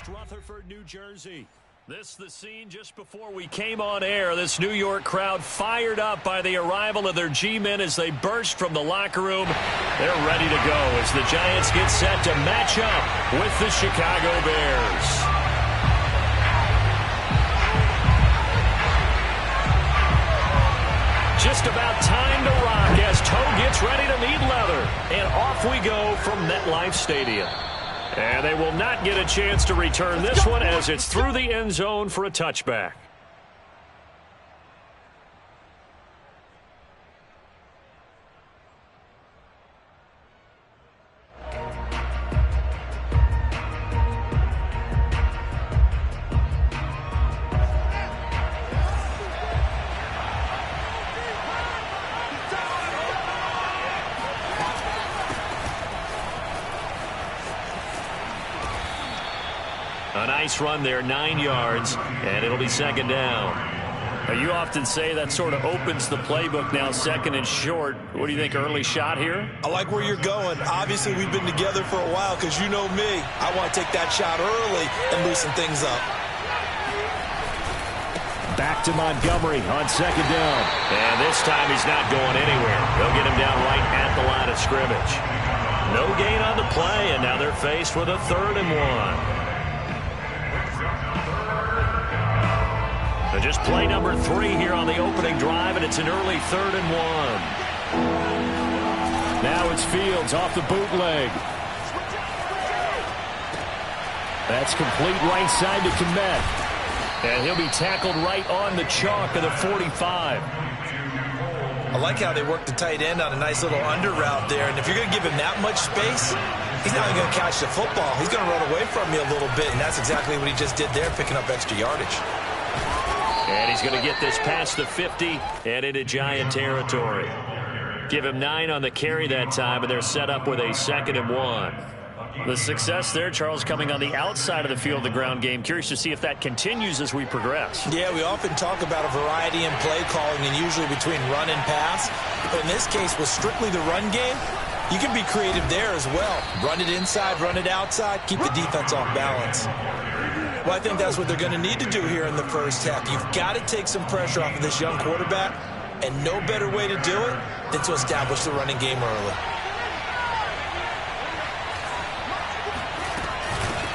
West Rutherford, New Jersey. This the scene just before we came on air. This New York crowd fired up by the arrival of their G-men as they burst from the locker room. They're ready to go as the Giants get set to match up with the Chicago Bears. Just about time to rock as Toe gets ready to meet leather. And off we go from MetLife Stadium. And they will not get a chance to return this one as it's through the end zone for a touchback. A nice run there, 9 yards, and it'll be second down. Now, you often say that sort of opens the playbook now, second and short. What do you think, early shot here? I like where you're going. Obviously, we've been together for a while because you know me. I want to take that shot early and loosen things up. Back to Montgomery on second down. And this time he's not going anywhere. They'll get him down right at the line of scrimmage. No gain on the play, and now they're faced with a 3rd and 1. Just play number 3 here on the opening drive, and it's an early 3rd and 1. Now it's Fields off the bootleg. That's complete right side to Kmet. And he'll be tackled right on the chalk of the 45. I like how they work the tight end on a nice little under route there. And if you're going to give him that much space, he's not even going to catch the football. He's going to run away from you a little bit, and that's exactly what he just did there, picking up extra yardage. And he's going to get this past the 50 and into Giant territory. Give him 9 on the carry that time, and they're set up with a 2nd and 1. The success there, Charles, coming on the outside of the field of the ground game. Curious to see if that continues as we progress. Yeah, we often talk about a variety in play calling and usually between run and pass. But in this case, with strictly the run game, you can be creative there as well. Run it inside, run it outside, keep the defense off balance. Well, I think that's what they're going to need to do here in the first half. You've got to take some pressure off of this young quarterback, and no better way to do it than to establish the running game early.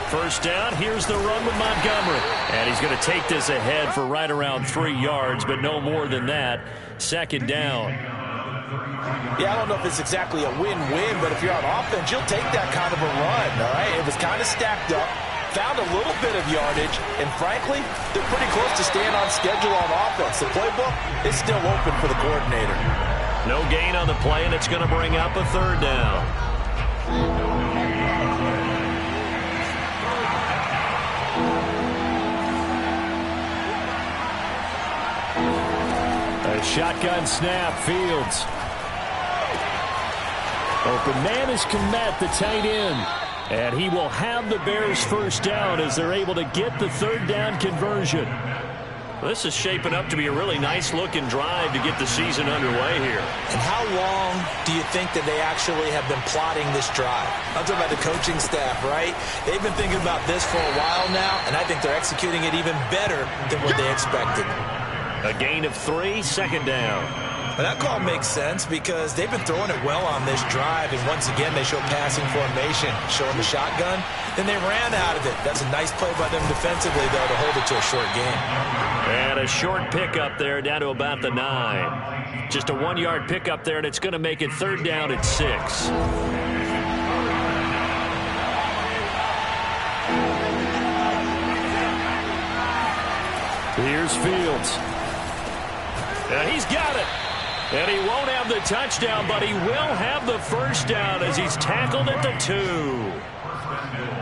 First down, here's the run with Montgomery. And he's going to take this ahead for right around 3 yards, but no more than that. Second down. Yeah, I don't know if it's exactly a win-win, but if you're on offense, you'll take that kind of a run, all right? It was kind of stacked up. Found a little bit of yardage, and frankly, they're pretty close to staying on schedule on offense. The playbook is still open for the coordinator. No gain on the play, and it's going to bring up a 3rd down. A shotgun snap, Fields. Open man is Kmet, the tight end. And he will have the Bears first down as they're able to get the 3rd down conversion. This is shaping up to be a really nice-looking drive to get the season underway here. And how long do you think that they actually have been plotting this drive? I'm talking about the coaching staff, right? They've been thinking about this for a while now, and I think they're executing it even better than what they expected. A gain of 3, 2nd down. But that call makes sense because they've been throwing it well on this drive, and once again they show passing formation, showing the shotgun. Then they ran out of it. That's a nice play by them defensively, though, to hold it to a short game. And a short pickup there down to about the 9. Just a 1-yard pickup there, and it's going to make it 3rd down at 6. Here's Fields. And he's got it. And he won't have the touchdown, but he will have the first down as he's tackled at the 2.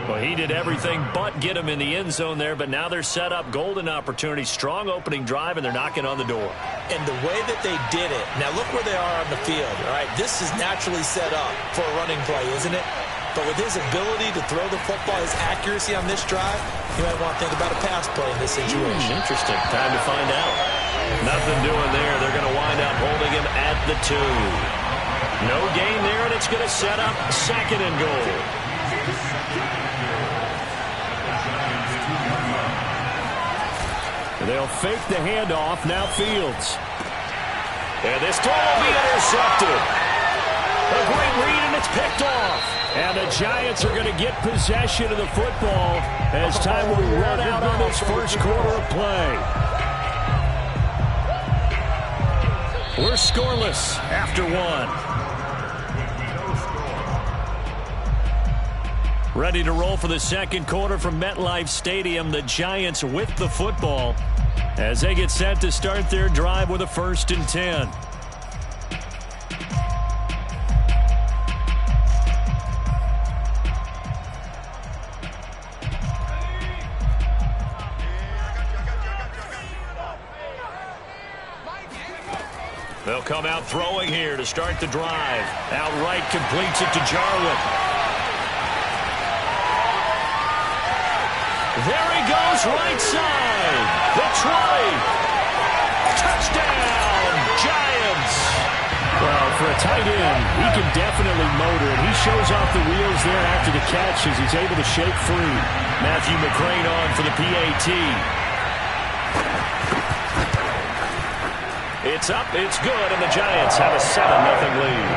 Well, he did everything but get him in the end zone there, but now they're set up. Golden opportunity, strong opening drive, and they're knocking on the door. And the way that they did it, now look where they are on the field, all right? This is naturally set up for a running play, isn't it? But with his ability to throw the football, his accuracy on this drive, you might want to think about a pass play in this situation. Interesting. Time to find out. Nothing doing there. They're going to wind up holding him at the 2. No gain there, and it's going to set up 2nd and goal. They'll fake the handoff. Now Fields. And this throw will be intercepted. A great read, and it's picked off. And the Giants are going to get possession of the football as time will run out on this first quarter of play. We're scoreless after one. Ready to roll for the second quarter from MetLife Stadium. The Giants with the football as they get set to start their drive with a 1st and 10. They'll come out throwing here to start the drive. Outright completes it to Jarwin. There he goes, right side. The 20. Touchdown, Giants. Well, for a tight end, he can definitely motor it. He shows off the wheels there after the catch as he's able to shake free. Matthew McCrane on for the PAT. It's up, it's good, and the Giants have a 7-0 lead.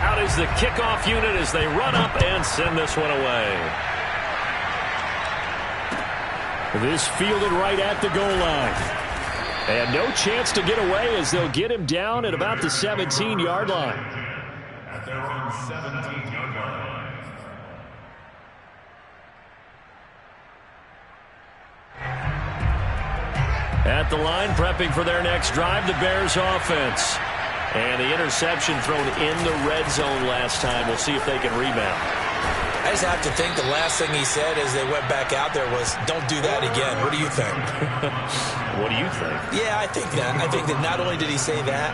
Out is the kickoff unit as they run up and send this one away. This fielded right at the goal line. And no chance to get away as they'll get him down at about the 17-yard line. At their own 17-yard line. At the line, prepping for their next drive, the Bears offense. And the interception thrown in the red zone last time. We'll see if they can rebound. I just have to think the last thing he said as they went back out there was, don't do that again. What do you think? What do you think? Yeah, I think that. I think that not only did he say that,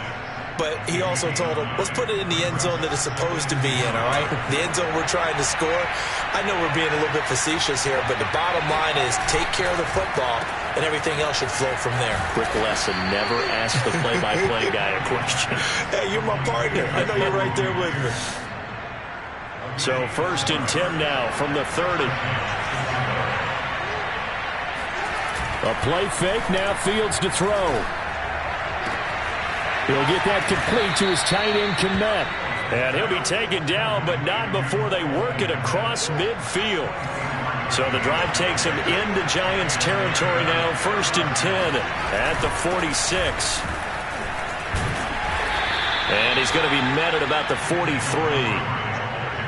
but he also told him, let's put it in the end zone that it's supposed to be in, all right? The end zone we're trying to score. I know we're being a little bit facetious here, but the bottom line is take care of the football, and everything else should flow from there. Rick Lesson never asked the play-by-play guy a question. Hey, you're my partner. I know you're right there with me. So 1st and 10 now from the 30. A play fake, now Fields to throw. He'll get that complete to his tight end, Kmet. And he'll be taken down, but not before they work it across midfield. So the drive takes him into Giants territory now, 1st and 10 at the 46. And he's going to be met at about the 43.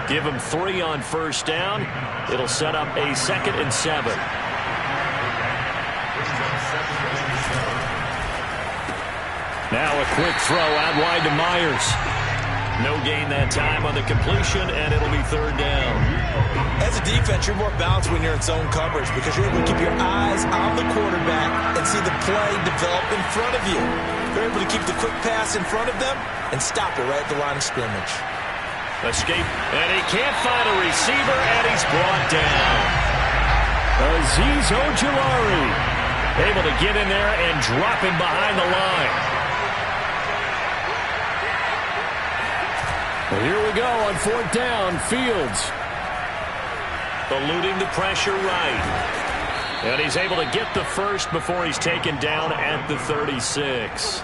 Give him 3 on 1st down. It'll set up a 2nd and 7. Now a quick throw out wide to Myers. No gain that time on the completion, and it'll be 3rd down. As a defense, you're more balanced when you're in zone coverage because you're able to keep your eyes on the quarterback and see the play develop in front of you. You're able to keep the quick pass in front of them and stop it right at the line of scrimmage. Escape, and he can't find a receiver, and he's brought down. Azeez Ojulari able to get in there and drop him behind the line. Well, here we go on 4th down. Fields eluding the pressure right. And he's able to get the first before he's taken down at the 36.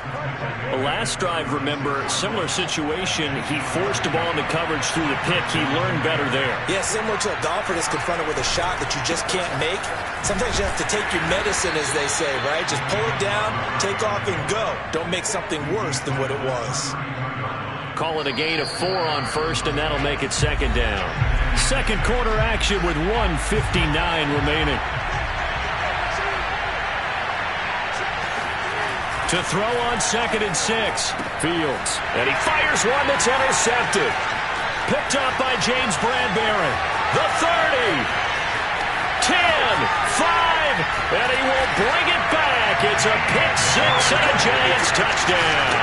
The last drive, remember, similar situation. He forced the ball into coverage through the pick. He learned better there. Yeah, similar to a golfer that's confronted with a shot that you just can't make. Sometimes you have to take your medicine, as they say, right? Just pull it down, take off, and go. Don't make something worse than what it was. Call it a gain of 4 on 1st, and that'll make it 2nd down. Second quarter action with 1:59 remaining. To throw on 2nd and 6. Fields. And he fires one that's intercepted. Picked up by James Bradbury. The 30. 10. 5. And he will bring it back. It's a pick 6 and a Giants touchdown.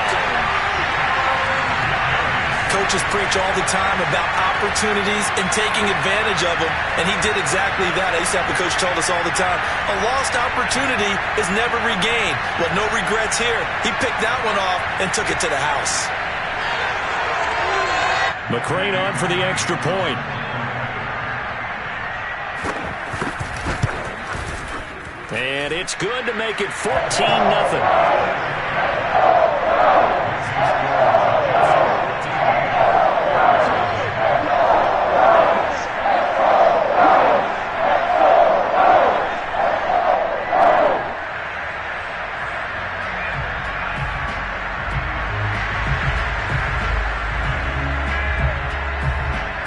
coaches preach all the time about opportunities and taking advantage of them, and he did exactly that. I used to have a coach told us all the time, a lost opportunity is never regained. Well, no regrets here. He picked that one off and took it to the house. McCrane on for the extra point. And it's good to make it 14-0.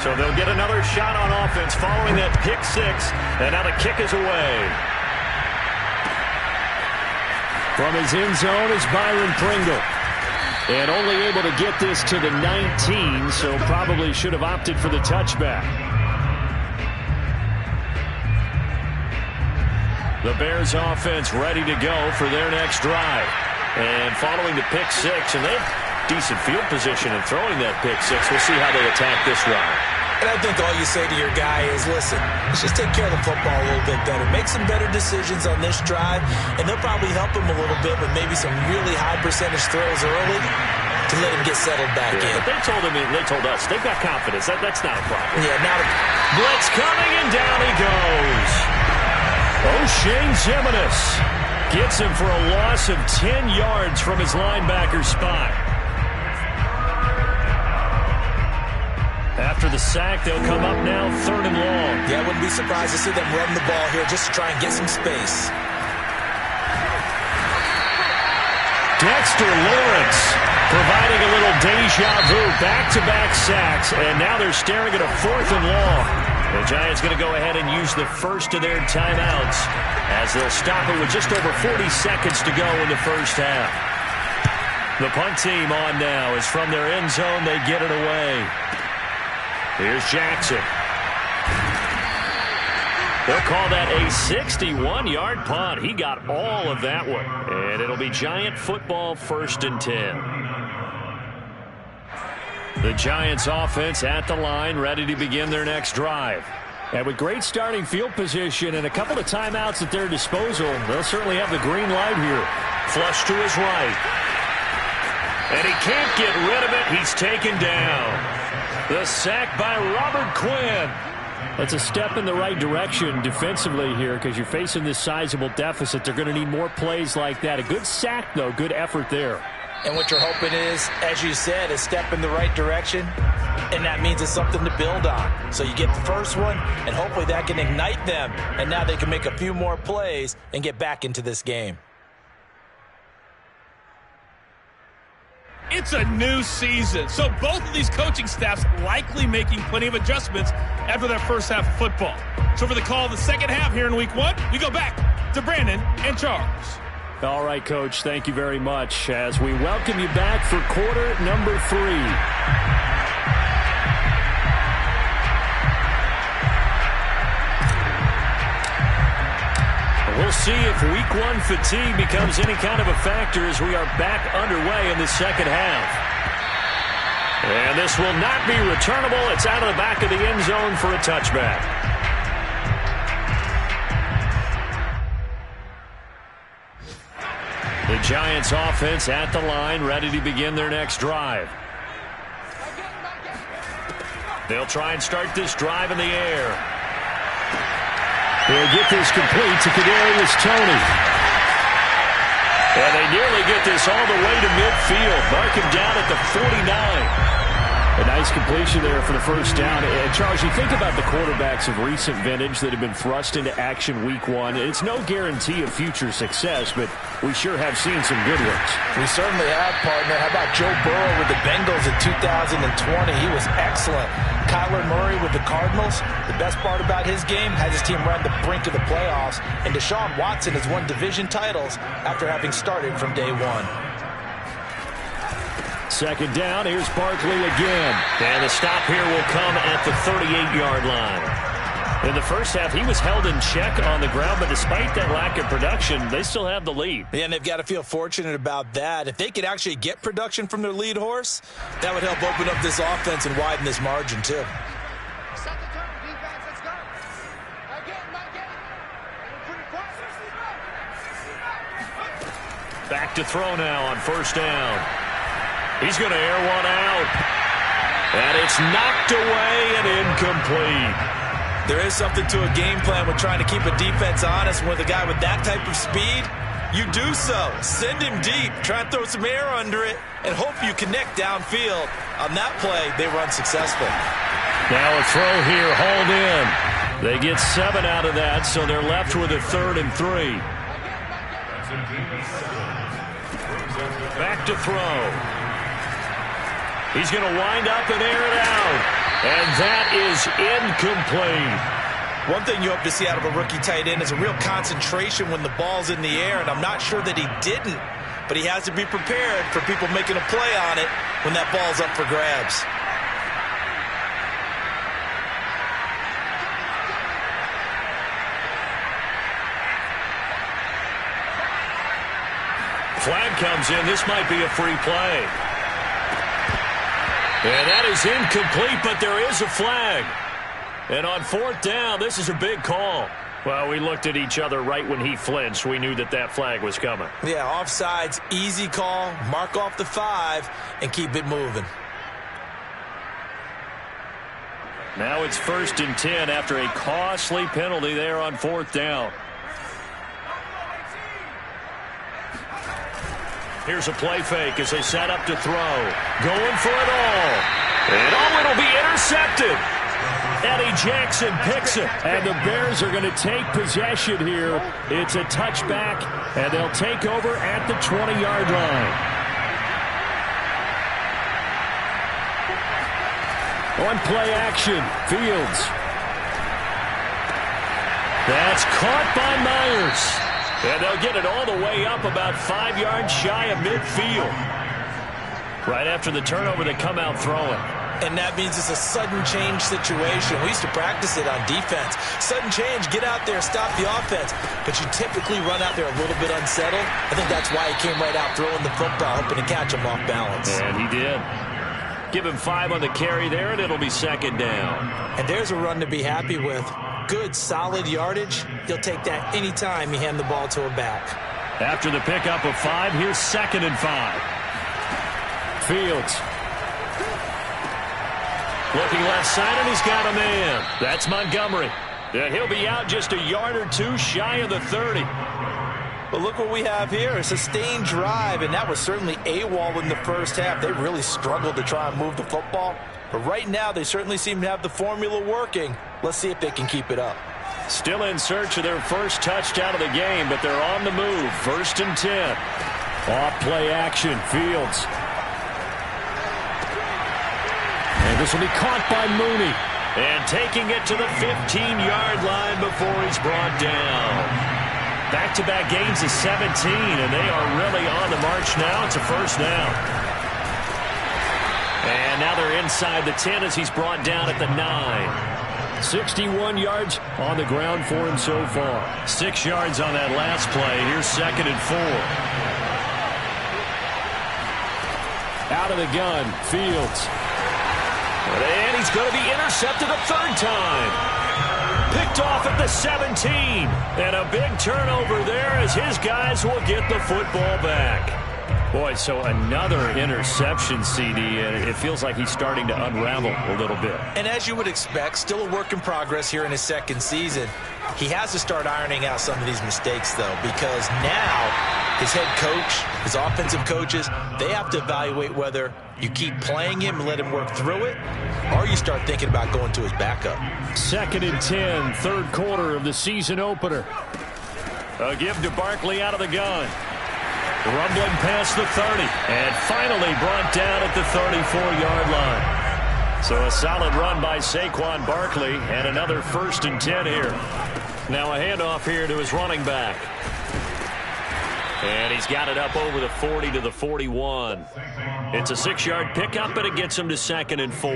So they'll get another shot on offense following that pick six, and now the kick is away. From his end zone is Byron Pringle. And only able to get this to the 19, so probably should have opted for the touchback. The Bears offense ready to go for their next drive. And following the pick six, and they have decent field position in throwing that pick six. We'll see how they attack this drive. And I think all you say to your guy is, listen, let's just take care of the football a little bit better. Make some better decisions on this drive, and they'll probably help him a little bit with maybe some really high percentage throws early to let him get settled back in. But they told us, they've got confidence. That's not a problem. Yeah, now blitz coming, and down he goes. O'Shane Ximines gets him for a loss of 10 yards from his linebacker spot. After the sack, they'll come up now 3rd and long. Yeah, I wouldn't be surprised to see them run the ball here just to try and get some space. Dexter Lawrence providing a little deja vu. Back-to-back sacks, and now they're staring at a 4th and long. The Giants going to go ahead and use the first of their timeouts as they'll stop it with just over 40 seconds to go in the first half. The punt team on now is from their end zone. They get it away. Here's Jackson. They'll call that a 61-yard punt. He got all of that one. And it'll be Giant football 1st and 10. The Giants offense at the line, ready to begin their next drive. And with great starting field position and a couple of timeouts at their disposal, they'll certainly have the green light here. Flush to his right. And he can't get rid of it. He's taken down. The sack by Robert Quinn. That's a step in the right direction defensively here because you're facing this sizable deficit. They're going to need more plays like that. A good sack, though. Good effort there. And what you're hoping is, as you said, a step in the right direction, and that means it's something to build on. So you get the first one, and hopefully that can ignite them, and now they can make a few more plays and get back into this game. It's a new season, so both of these coaching staffs likely making plenty of adjustments after their first half of football. So for the call of the second half here in week 1, we go back to Brandon and Charles. All right, Coach, thank you very much as we welcome you back for quarter number 3. We'll see if week 1 fatigue becomes any kind of a factor as we are back underway in the second half. And this will not be returnable. It's out of the back of the end zone for a touchback. The Giants offense at the line, ready to begin their next drive. They'll try and start this drive in the air. They'll get this complete to Kadarius Toney. And they nearly get this all the way to midfield. Mark him down at the 49. A nice completion there for the first down. And Charles, you think about the quarterbacks of recent vintage that have been thrust into action week 1. It's no guarantee of future success, but we sure have seen some good ones. We certainly have, partner. How about Joe Burrow with the Bengals in 2020? He was excellent. Kyler Murray with the Cardinals. The best part about his game has his team right at the brink of the playoffs. And Deshaun Watson has won division titles after having started from day 1. Second down, here's Barkley again. And the stop here will come at the 38-yard line. In the first half, he was held in check on the ground, but despite that lack of production, they still have the lead. Yeah, and they've got to feel fortunate about that. If they could actually get production from their lead horse, that would help open up this offense and widen this margin, too. Back to throw now on first down. He's going to air one out. And it's knocked away and incomplete. There is something to a game plan with trying to keep a defense honest. With a guy with that type of speed, you do so. Send him deep. Try and throw some air under it and hope you connect downfield. On that play, they were unsuccessful. Now a throw here, hauled in. They get 7 out of that, so they're left with a 3rd and 3. Back to throw. He's going to wind up and air it out. And that is incomplete. One thing you hope to see out of a rookie tight end is a real concentration when the ball's in the air, and I'm not sure that he didn't, but he has to be prepared for people making a play on it when that ball's up for grabs. Flag comes in. This might be a free play. And that is incomplete, but there is a flag. And on 4th down, this is a big call. Well, we looked at each other right when he flinched. We knew that that flag was coming. Yeah, offsides, easy call. Mark off the 5 and keep it moving. Now it's 1st and 10 after a costly penalty there on 4th down. Here's a play fake as they set up to throw. Going for it all. And it'll be intercepted. Eddie Jackson picks it. And the Bears are going to take possession here. It's a touchback, and they'll take over at the 20-yard line. On play action, Fields. That's caught by Myers. And they'll get it all the way up about 5 yards shy of midfield. Right after the turnover, they come out throwing. And that means it's a sudden change situation. We used to practice it on defense. Sudden change, get out there, stop the offense. But you typically run out there a little bit unsettled. I think that's why he came right out throwing the football, hoping to catch him off balance. And he did. Give him 5 on the carry there, and it'll be 2nd down. And there's a run to be happy with. Good, solid yardage. He'll take that anytime you hand the ball to a back. After the pickup of 5, here's 2nd and 5. Fields. Looking left side, and he's got a man. That's Montgomery. And he'll be out just a yard or 2 shy of the 30. But look what we have here. A sustained drive, and that was certainly AWOL in the first half. They really struggled to try and move the football. But right now, they certainly seem to have the formula working. Let's see if they can keep it up. Still in search of their first touchdown of the game, but they're on the move. 1st and 10. Off play action, Fields. And this will be caught by Mooney. And taking it to the 15-yard line before he's brought down. Back-to-back gains of 17, and they are really on the march now. It's a 1st down. And now they're inside the 10 as he's brought down at the 9. 61 yards on the ground for him so far. 6 yards on that last play. Here's 2nd and 4. Out of the gun, Fields. And he's going to be intercepted a 3rd time. Picked off at the 17. And a big turnover there as his guys will get the football back. Boy, so another interception, CD, and it feels like he's starting to unravel a little bit. And as you would expect, still a work in progress here in his 2nd season. He has to start ironing out some of these mistakes, though, because now his head coach, his offensive coaches, they have to evaluate whether you keep playing him and let him work through it, or you start thinking about going to his backup. 2nd and 10, 3rd quarter of the season opener. A give to Barkley out of the gun. Rumbling past the 30, and finally brought down at the 34-yard line. So a solid run by Saquon Barkley, and another 1st and 10 here. Now a handoff here to his running back. And he's got it up over the 40 to the 41. It's a 6-yard pickup, and it gets him to 2nd and 4.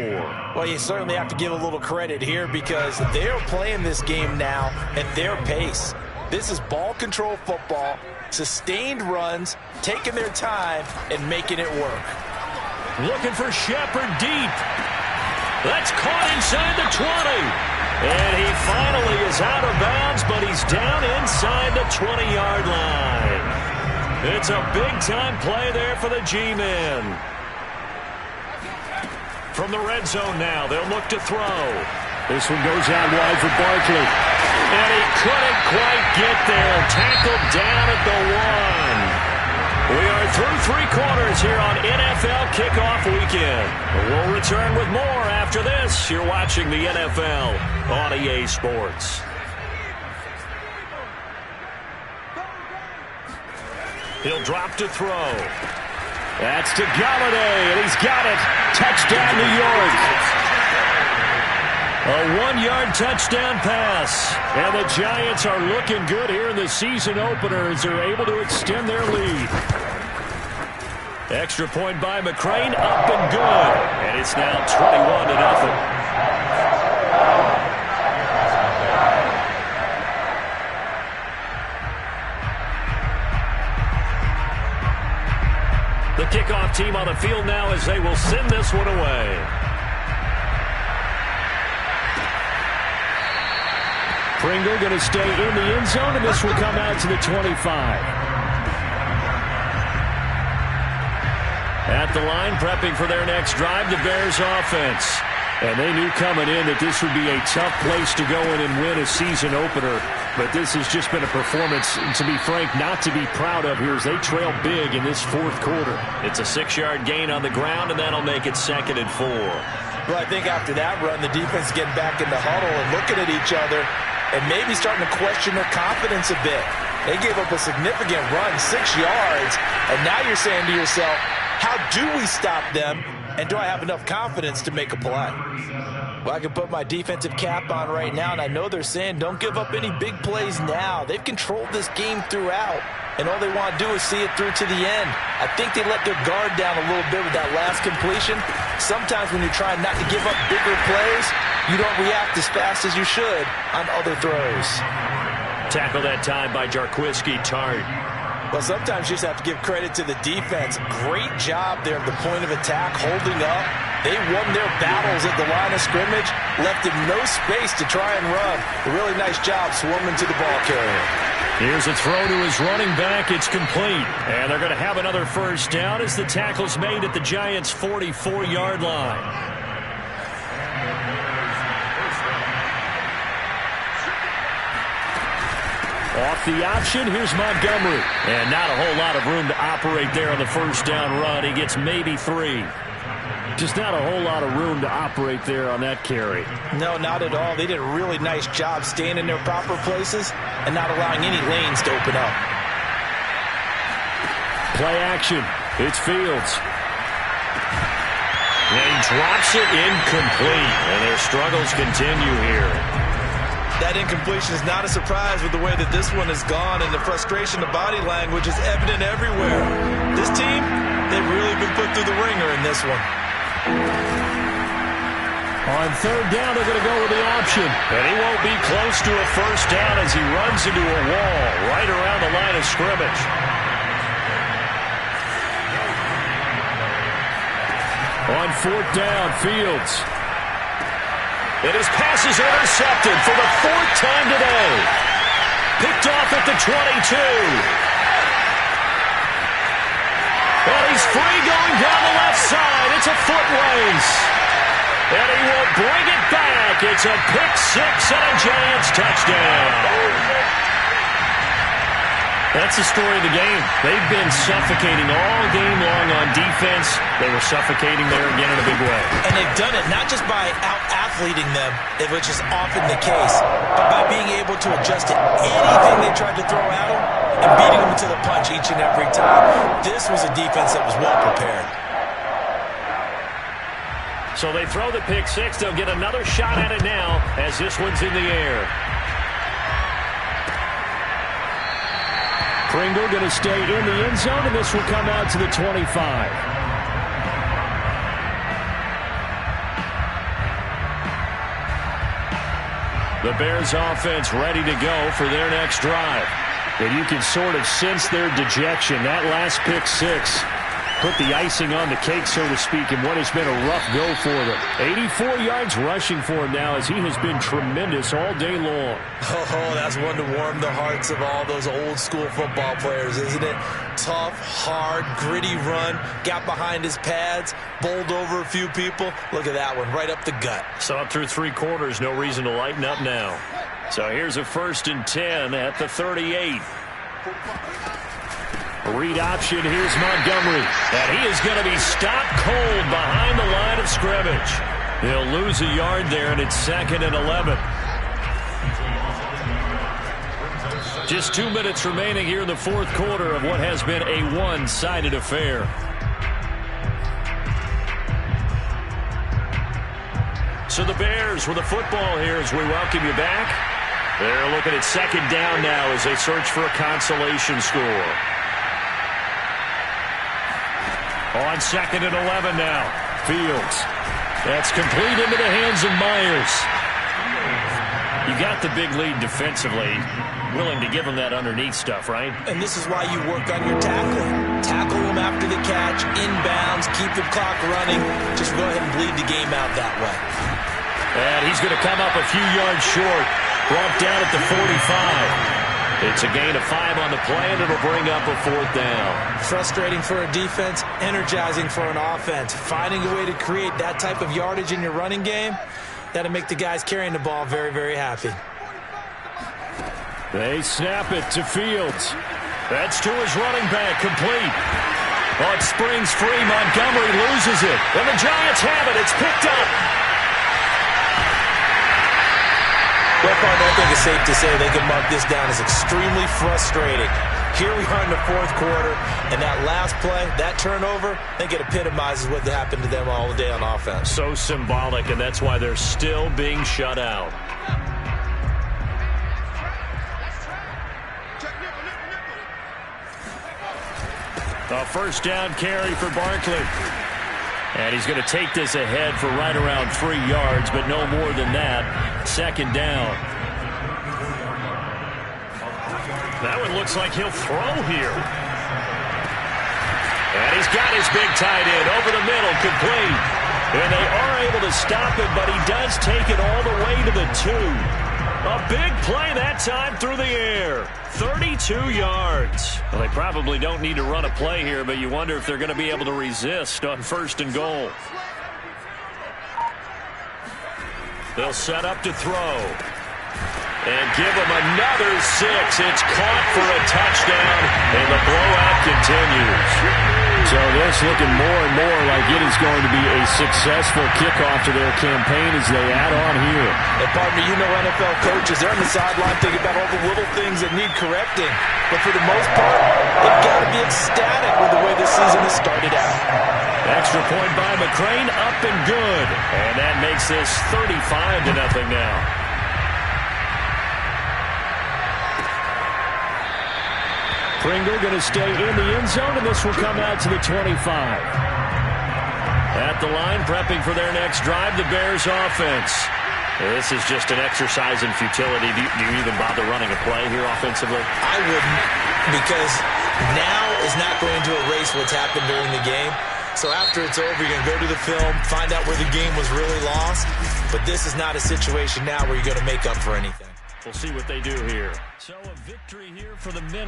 Well, you certainly have to give a little credit here because they're playing this game now at their pace. This is ball control football, sustained runs, taking their time, and making it work. Looking for Shepard deep. That's caught inside the 20. And he finally is out of bounds, but he's down inside the 20-yard line. It's a big-time play there for the G-men. From the red zone now, they'll look to throw. This one goes out wide for Barkley. And he couldn't quite get there. Tackled down at the 1. We are through 3 quarters here on NFL Kickoff Weekend. We'll return with more after this. You're watching the NFL on EA Sports. He'll drop to throw. That's to Galladay, and he's got it. Touchdown, New York. A 1-yard touchdown pass. And the Giants are looking good here in the season opener as they're able to extend their lead. Extra point by McCrane, up and good. And it's now 21-0. The kickoff team on the field now as they will send this one away. Pringle going to stay in the end zone, and this will come out to the 25. At the line, prepping for their next drive, the Bears offense. And they knew coming in that this would be a tough place to go in and win a season opener. But this has just been a performance, to be frank, not to be proud of here as they trail big in this 4th quarter. It's a 6-yard gain on the ground, and that'll make it 2nd and 4. Well, I think after that run, the defense getting back in the huddle and looking at each other and maybe starting to question their confidence a bit. They gave up a significant run, 6 yards, and now you're saying to yourself, how do we stop them, and do I have enough confidence to make a play? Well, I can put my defensive cap on right now, and I know they're saying don't give up any big plays now. They've controlled this game throughout, and all they want to do is see it through to the end. I think they let their guard down a little bit with that last completion. Sometimes when you're trying not to give up bigger plays, you don't react as fast as you should on other throws. Tackle that time by Jarquiski Tart. Well, sometimes you just have to give credit to the defense. Great job there at the point of attack, holding up. They won their battles at the line of scrimmage, left them no space to try and run. A really nice job swarming to the ball carrier. Here's a throw to his running back. It's complete. And they're going to have another first down as the tackle's made at the Giants' 44-yard line. Off the option, here's Montgomery. And not a whole lot of room to operate there on the first down run. He gets maybe 3. Just not a whole lot of room to operate there on that carry. No, not at all. They did a really nice job staying in their proper places and not allowing any lanes to open up. Play action. It's Fields. And he drops it incomplete. And their struggles continue here. That incompletion is not a surprise with the way that this one has gone, and the frustration, the body language is evident everywhere. This team, they've really been put through the ringer in this one. On 3rd down, they're going to go with the option. And he won't be close to a first down as he runs into a wall right around the line of scrimmage. On 4th down, Fields. And his pass is intercepted for the 4th time today. Picked off at the 22. And he's free going down the left side. It's a foot race. And he will bring it back. It's a pick 6 and a Giants touchdown. That's the story of the game. They've been suffocating all game long on defense. They were suffocating there again in a big way. And they've done it not just by out-athleting them, which is often the case, but by being able to adjust to anything they tried to throw at them and beating them to the punch each and every time. This was a defense that was well prepared. So they throw the pick 6. They'll get another shot at it now as this one's in the air. Pringle going to stay in the end zone, and this will come out to the 25. The Bears offense ready to go for their next drive. And you can sort of sense their dejection. That last pick six put the icing on the cake, so to speak, in what has been a rough go for them. 84 yards rushing for him now, as he has been tremendous all day long. Oh, that's one to warm the hearts of all those old school football players, isn't it? Tough, hard, gritty run, got behind his pads, bowled over a few people. Look at that one, right up the gut. Saw it through 3 quarters, no reason to lighten up now. So here's a 1st and 10 at the 38. Read option, here's Montgomery. And he is going to be stopped cold behind the line of scrimmage. He'll lose a yard there, and it's 2nd and 11. Just 2 minutes remaining here in the 4th quarter of what has been a one-sided affair. So the Bears with the football here as we welcome you back. They're looking at 2nd down now as they search for a consolation score. On 2nd and 11 now. Fields. That's complete into the hands of Myers. You got the big lead defensively. Willing to give him that underneath stuff, right? And this is why you work on your tackling. Tackle him after the catch, inbounds, keep the clock running. Just go ahead and bleed the game out that way. And he's going to come up a few yards short. Brought down at the 45. It's a gain of 5 on the play, and it'll bring up a 4th down. Frustrating for a defense, energizing for an offense. Finding a way to create that type of yardage in your running game, that'll make the guys carrying the ball very, very happy. They snap it to Fields. That's to his running back, complete. Oh, it springs free. Montgomery loses it. And the Giants have it. It's picked up. Well, partner, I think it's safe to say they can mark this down as extremely frustrating. Here we are in the 4th quarter, and that last play, that turnover, I think it epitomizes what happened to them all day on offense. So symbolic, and that's why they're still being shut out. A 1st down carry for Barkley. And he's going to take this ahead for right around 3 yards, but no more than that. 2nd down. That one looks like he'll throw here. And he's got his big tight end over the middle, complete. And they are able to stop him, but he does take it all the way to the 2. A big play that time through the air. 32 yards. Well, they probably don't need to run a play here, but you wonder if they're going to be able to resist on 1st and goal. They'll set up to throw. And give him another 6. It's caught for a touchdown, and the blowout continues. So this looking more and more like it is going to be a successful kickoff to their campaign as they add on here. And partner, you know NFL coaches, they're on the sideline thinking about all the little things that need correcting. But for the most part, they've got to be ecstatic with the way this season has started out. Extra point by McCrane, up and good. And that makes this 35-0 now. Pringle going to stay in the end zone, and this will come out to the 25. At the line, prepping for their next drive, the Bears offense. This is just an exercise in futility. Do you even bother running a play here offensively? I wouldn't, because now is not going to erase what's happened during the game. So after it's over, you're going to go to the film, find out where the game was really lost. But this is not a situation now where you're going to make up for anything. We'll see what they do here. So a victory here for the men.